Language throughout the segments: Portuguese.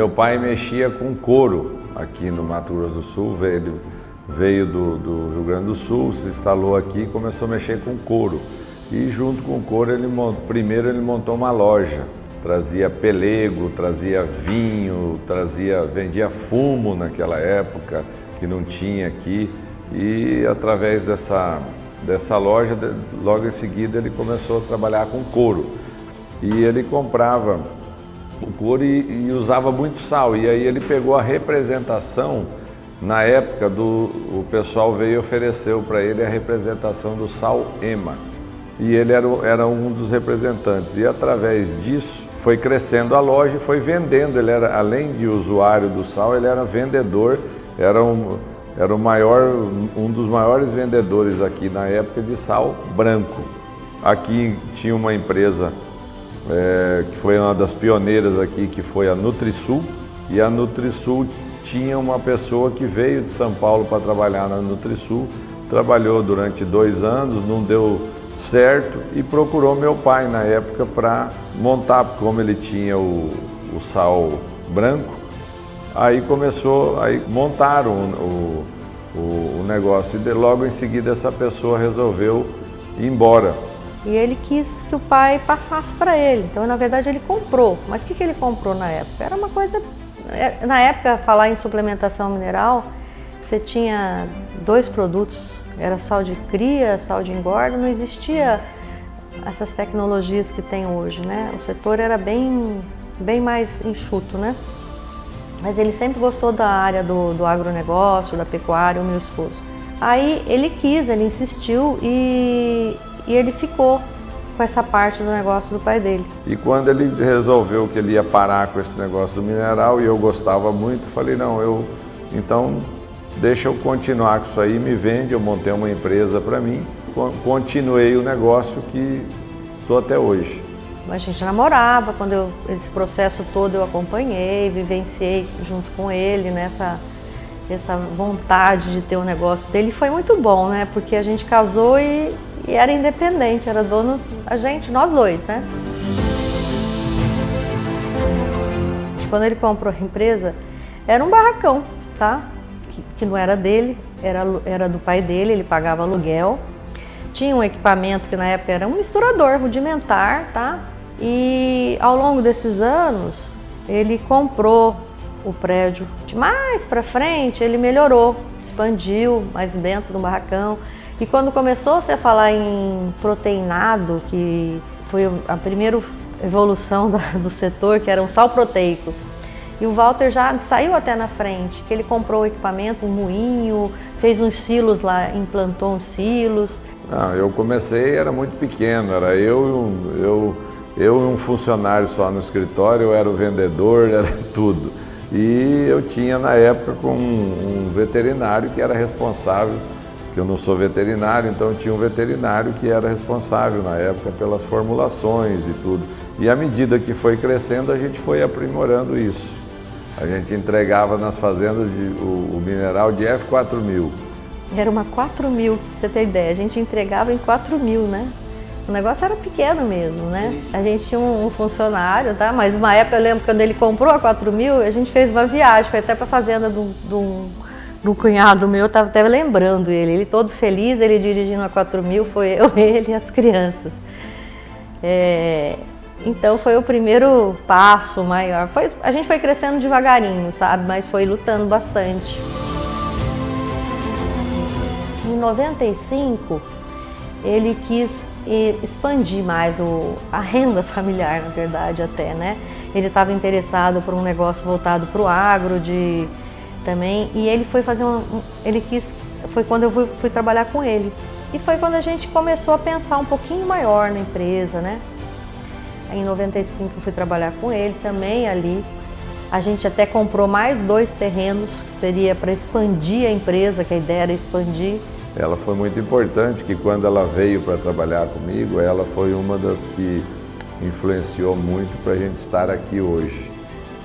meu pai mexia com couro aqui no Mato Grosso do Sul, veio do Rio Grande do Sul, se instalou aqui e começou a mexer com couro. E junto com o couro, primeiro ele montou uma loja, trazia pelego, trazia vinho, vendia fumo naquela época, que não tinha aqui. E através dessa loja, logo em seguida, ele começou a trabalhar com couro. E ele comprava o couro e usava muito sal. E aí ele pegou a representação, na época o pessoal veio e ofereceu para ele a representação do sal EMA. E ele era um dos representantes. E através disso foi crescendo a loja e foi vendendo. Ele era, além de usuário do sal, ele era vendedor, era um dos maiores vendedores aqui na época de sal branco. Aqui tinha uma empresa que foi uma das pioneiras aqui, que foi a Nutrisul, e a Nutrisul tinha uma pessoa que veio de São Paulo para trabalhar na Nutrisul, trabalhou durante 2 anos, não deu certo e procurou meu pai na época para montar, como ele tinha o sal branco, aí montaram o negócio e logo em seguida essa pessoa resolveu ir embora. E ele quis que o pai passasse para ele, então na verdade ele comprou. Mas o que ele comprou na época? Era uma coisa, na época falar em suplementação mineral, você tinha 2 produtos, era sal de cria, sal de engorda, não existia essas tecnologias que tem hoje, né? O setor era bem mais enxuto, né? Mas ele sempre gostou da área do agronegócio, da pecuária, o meu esposo. Aí ele insistiu e ele ficou com essa parte do negócio do pai dele. E quando ele resolveu que ele ia parar com esse negócio do mineral, e eu gostava muito, falei, não, então deixa eu continuar com isso aí, me vende, eu montei uma empresa para mim, continuei o negócio que estou até hoje. A gente namorava, esse processo todo eu acompanhei, vivenciei junto com ele nessa vontade de ter um negócio dele. Foi muito bom, né? Porque a gente casou e era independente, era dono, nós dois, né? Quando ele comprou a empresa, era um barracão, tá? Que não era dele, era do pai dele, ele pagava aluguel. Tinha um equipamento que na época era um misturador rudimentar, tá? E ao longo desses anos, ele comprou o prédio. Mais para frente, ele melhorou, expandiu mais dentro do barracão. E quando começou a se falar em proteinado, que foi a primeira evolução do setor, que era um sal proteico, e o Walter já saiu até na frente, que ele comprou o equipamento, um moinho, fez uns silos lá, implantou uns silos. Não, eu comecei, era muito pequeno, era eu e um funcionário só no escritório, eu era o vendedor, era tudo. E eu tinha na época um veterinário que era responsável, que eu não sou veterinário, então eu tinha um veterinário que era responsável na época pelas formulações e tudo. E à medida que foi crescendo, a gente foi aprimorando isso. A gente entregava nas fazendas o mineral de F4000. Era uma 4000, pra você ter ideia, a gente entregava em 4000, né? O negócio era pequeno mesmo, né? A gente tinha um funcionário, tá? Mas uma época, eu lembro, quando ele comprou a 4000, a gente fez uma viagem, foi até para a fazenda do cunhado meu, eu estava até lembrando ele todo feliz, ele dirigindo a 4000, foi eu, ele e as crianças. Então foi o primeiro passo maior. A gente foi crescendo devagarinho, sabe? Mas foi lutando bastante. Em 95, ele quis expandir mais a renda familiar, na verdade, até, né? Ele estava interessado por um negócio voltado para o agro também, e ele foi fazer foi quando eu fui trabalhar com ele. E foi quando a gente começou a pensar um pouquinho maior na empresa, né? Em 95 eu fui trabalhar com ele também ali. A gente até comprou mais 2 terrenos, que seria para expandir a empresa, que a ideia era expandir. Ela foi muito importante, que quando ela veio para trabalhar comigo, ela foi uma das que influenciou muito para a gente estar aqui hoje.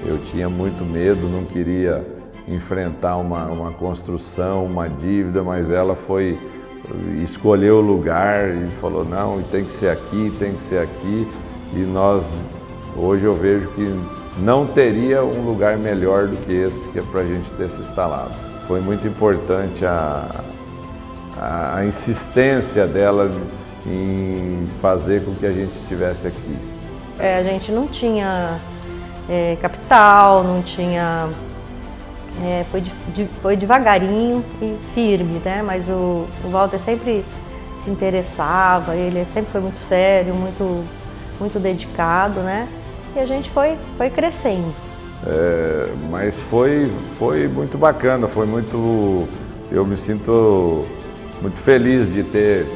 Eu tinha muito medo, não queria enfrentar uma construção, uma dívida, mas ela escolheu o lugar e falou, não, tem que ser aqui, tem que ser aqui. E hoje eu vejo que não teria um lugar melhor do que esse que é para a gente ter se instalado. Foi muito importante a insistência dela em fazer com que a gente estivesse aqui. A gente não tinha capital, não tinha... foi devagarinho e firme, né? Mas o Walter sempre se interessava, ele sempre foi muito sério, muito dedicado, né? E a gente foi crescendo. Mas foi muito bacana, eu me sinto muito feliz de ter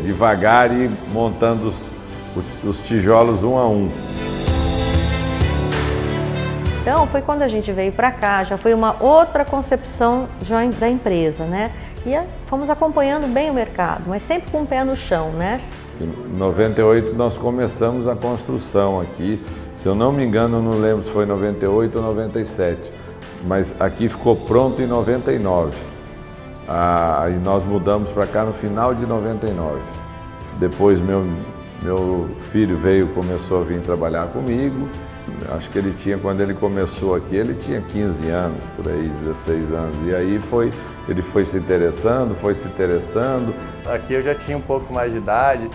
devagar e montando os tijolos um a um. Então foi quando a gente veio para cá, já foi uma outra concepção da empresa, né? E fomos acompanhando bem o mercado, mas sempre com o pé no chão, né? Em 98 nós começamos a construção aqui, se eu não me engano, não lembro se foi 98 ou 97, mas aqui ficou pronto em 99. E nós mudamos para cá no final de 99. Depois meu filho começou a vir trabalhar comigo. Acho que quando ele começou aqui, ele tinha 15 anos, por aí, 16 anos. E aí ele foi se interessando. Aqui eu já tinha um pouco mais de idade,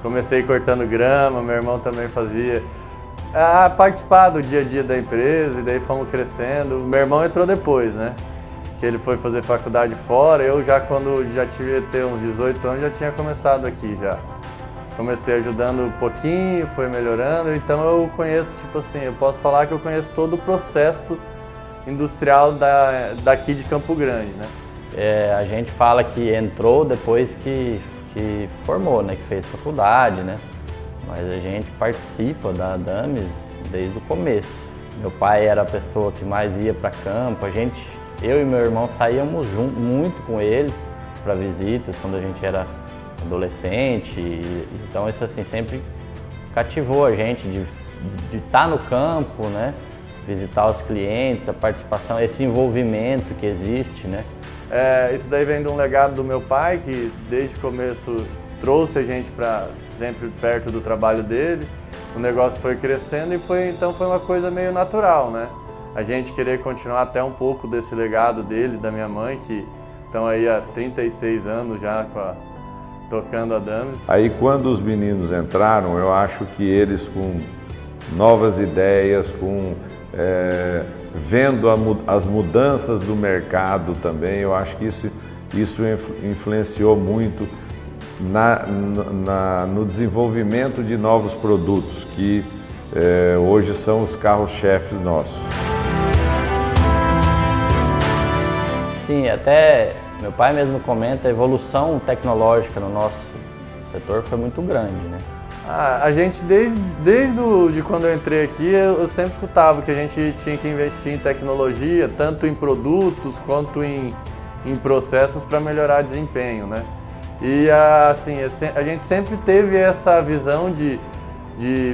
comecei cortando grama, meu irmão também fazia. Participar do dia a dia da empresa, e daí fomos crescendo. Meu irmão entrou depois, né? Que ele foi fazer faculdade fora, eu quando já tive ter uns 18 anos, já tinha começado aqui já. Comecei ajudando um pouquinho, foi melhorando, então eu conheço, eu posso falar que eu conheço todo o processo industrial daqui de Campo Grande, né? A gente fala que entrou depois que formou, né? Que fez faculdade, né? Mas a gente participa da Adames desde o começo. Meu pai era a pessoa que mais ia para campo, eu e meu irmão saíamos muito com ele para visitas quando a gente era adolescente, então isso assim sempre cativou a gente de estar no campo, né? Visitar os clientes, a participação, esse envolvimento que existe, né? Isso daí vem de um legado do meu pai, que desde o começo trouxe a gente para sempre perto do trabalho dele. O negócio foi crescendo e então foi uma coisa meio natural, né? A gente querer continuar até um pouco desse legado dele, da minha mãe, que estão aí há 36 anos já tocando a Adames. Aí quando os meninos entraram, eu acho que eles com novas ideias, vendo as mudanças do mercado também, eu acho que isso influenciou muito no desenvolvimento de novos produtos, que hoje são os carros-chefes nossos. Sim, até meu pai mesmo comenta, a evolução tecnológica no nosso setor foi muito grande, né? A gente, desde quando eu entrei aqui, eu sempre escutava que a gente tinha que investir em tecnologia, tanto em produtos quanto em processos para melhorar desempenho, né? E assim, a gente sempre teve essa visão de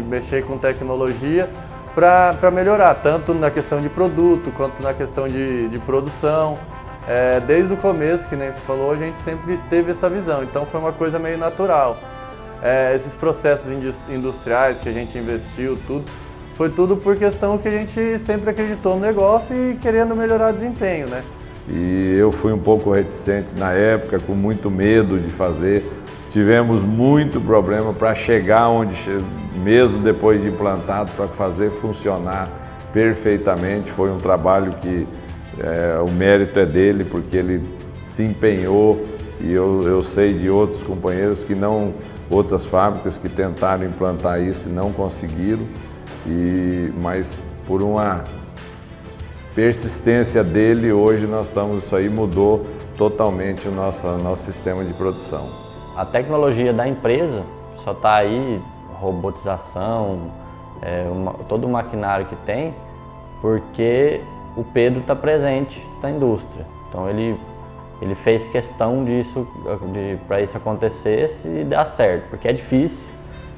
mexer com tecnologia para melhorar, tanto na questão de produto quanto na questão de produção. Desde o começo, que nem você falou, a gente sempre teve essa visão, então foi uma coisa meio natural. Esses processos industriais que a gente investiu, foi tudo por questão que a gente sempre acreditou no negócio e querendo melhorar o desempenho, né? E eu fui um pouco reticente na época, com muito medo de fazer. Tivemos muito problema para chegar mesmo depois de implantado, para fazer funcionar perfeitamente. Foi um trabalho que o mérito é dele, porque ele se empenhou, e eu sei de outros companheiros outras fábricas que tentaram implantar isso e não conseguiram, mas por uma persistência dele, hoje isso aí mudou totalmente o nosso sistema de produção. A tecnologia da empresa só está aí, robotização, todo o maquinário que tem, porque o Pedro está presente na indústria. Então ele fez questão disso, para isso acontecesse e dar certo, porque é difícil,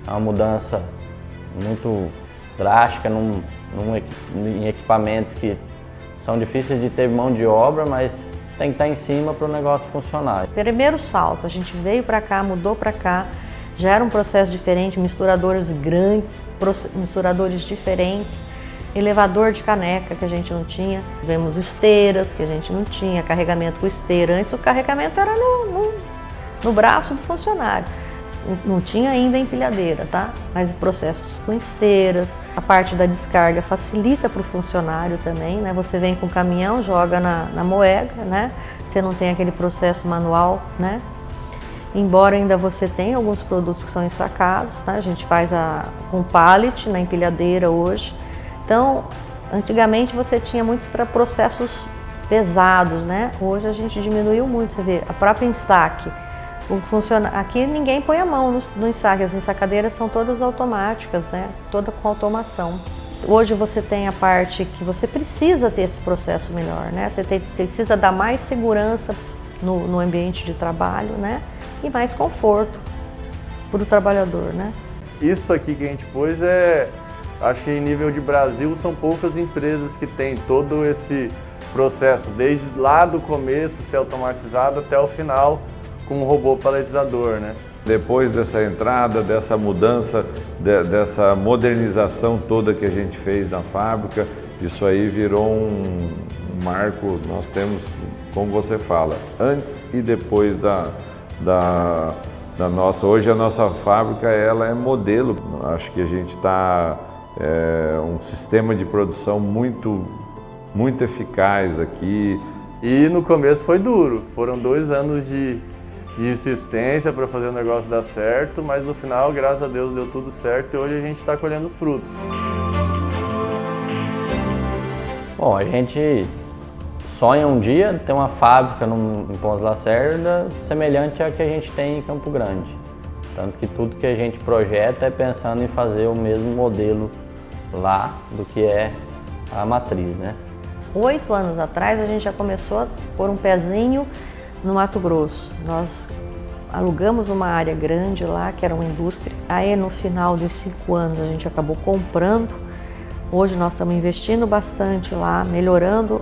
é uma mudança muito drástica em equipamentos que são difíceis de ter mão de obra, mas tem que estar em cima para o negócio funcionar. Primeiro salto, a gente veio para cá, mudou para cá, Já era um processo diferente, misturadores grandes, misturadores diferentes, elevador de caneca que a gente não tinha, tivemos esteiras que a gente não tinha, carregamento com esteira. Antes o carregamento era no braço do funcionário, não tinha ainda empilhadeira, tá? Mas processos com esteiras, a parte da descarga facilita para o funcionário também, né? Você vem com o caminhão, joga na moega, né? Você não tem aquele processo manual, né? Embora ainda você tenha alguns produtos que são ensacados, tá? A gente faz com pallet na empilhadeira hoje. Então, antigamente você tinha muito para processos pesados, né? Hoje a gente diminuiu muito, você vê, a própria ensaque. Aqui ninguém põe a mão no ensaque, as ensacadeiras são todas automáticas, né? Toda com automação. Hoje você tem a parte que você precisa ter esse processo melhor, né? Você precisa dar mais segurança no ambiente de trabalho, né? E mais conforto para o trabalhador, né? Isso aqui que a gente pôs acho que em nível de Brasil são poucas empresas que têm todo esse processo, desde lá do começo ser automatizado até o final com um robô paletizador, né? Depois dessa entrada, dessa mudança, dessa modernização toda que a gente fez na fábrica, isso aí virou um marco. Nós temos, como você fala, antes e depois da nossa. Hoje a nossa fábrica ela é modelo. Acho que a gente está um sistema de produção muito eficaz aqui. E no começo foi duro, foram 2 anos de insistência para fazer o negócio dar certo, mas no final, graças a Deus, deu tudo certo e hoje a gente está colhendo os frutos. Bom, a gente sonha um dia ter uma fábrica em Ponta Lacerda semelhante à que a gente tem em Campo Grande. Tanto que tudo que a gente projeta é pensando em fazer o mesmo modelo lá do que é a matriz, né? 8 anos atrás a gente já começou a pôr um pezinho no Mato Grosso. Nós alugamos uma área grande lá, que era uma indústria. Aí no final dos 5 anos a gente acabou comprando. Hoje nós estamos investindo bastante lá, melhorando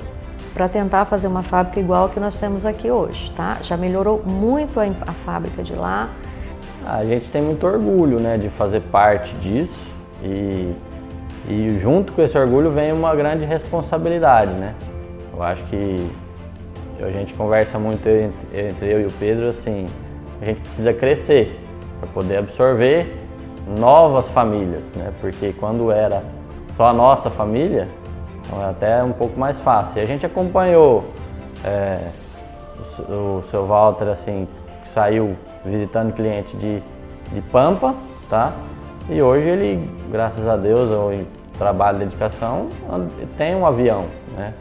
para tentar fazer uma fábrica igual a que nós temos aqui hoje, tá? Já melhorou muito a fábrica de lá. A gente tem muito orgulho, né, de fazer parte disso e junto com esse orgulho vem uma grande responsabilidade, né? Eu acho que a gente conversa muito entre eu e o Pedro, assim, a gente precisa crescer para poder absorver novas famílias, né? Porque quando era só a nossa família, então é até um pouco mais fácil. E a gente acompanhou o seu Walter, assim, que saiu visitando cliente de Pampa, tá? E hoje ele, graças a Deus, ao trabalho de dedicação, tem um avião, né?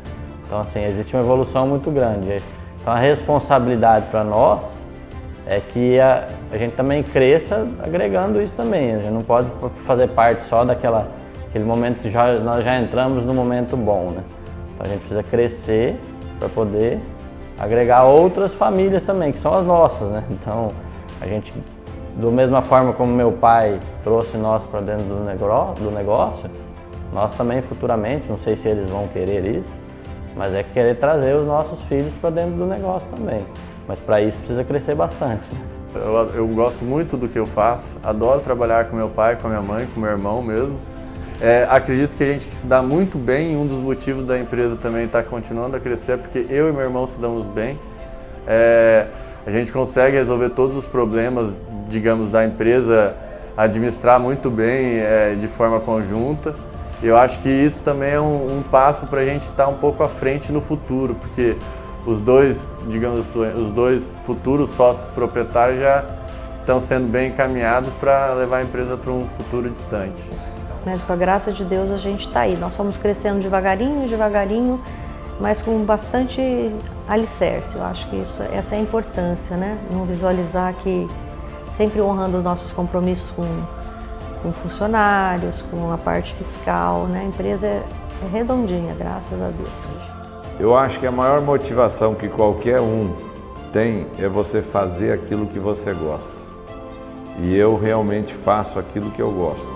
Então, assim, existe uma evolução muito grande. Então, a responsabilidade para nós é que a gente também cresça agregando isso também. A gente não pode fazer parte só daquele momento que nós já entramos no momento bom, né? Então, a gente precisa crescer para poder agregar outras famílias também, que são as nossas, né? Então, a gente, da mesma forma como meu pai trouxe nós para dentro do negócio, nós também futuramente, não sei se eles vão querer isso, mas é querer trazer os nossos filhos para dentro do negócio também. Mas para isso precisa crescer bastante, né? Eu gosto muito do que eu faço, adoro trabalhar com meu pai, com a minha mãe, com meu irmão mesmo. Acredito que a gente se dá muito bem e um dos motivos da empresa também estar continuando a crescer é porque eu e meu irmão se damos bem. A gente consegue resolver todos os problemas, digamos, da empresa, administrar muito bem de forma conjunta. Eu acho que isso também é um passo para a gente estar um pouco à frente no futuro, porque os dois futuros sócios proprietários já estão sendo bem encaminhados para levar a empresa para um futuro distante. Mas com a graça de Deus a gente está aí. Nós fomos crescendo devagarinho, mas com bastante alicerce. Eu acho que essa é a importância, né? Não visualizar que sempre honrando os nossos compromissos com funcionários, com a parte fiscal, né? A empresa é redondinha, graças a Deus. Eu acho que a maior motivação que qualquer um tem é você fazer aquilo que você gosta. E eu realmente faço aquilo que eu gosto.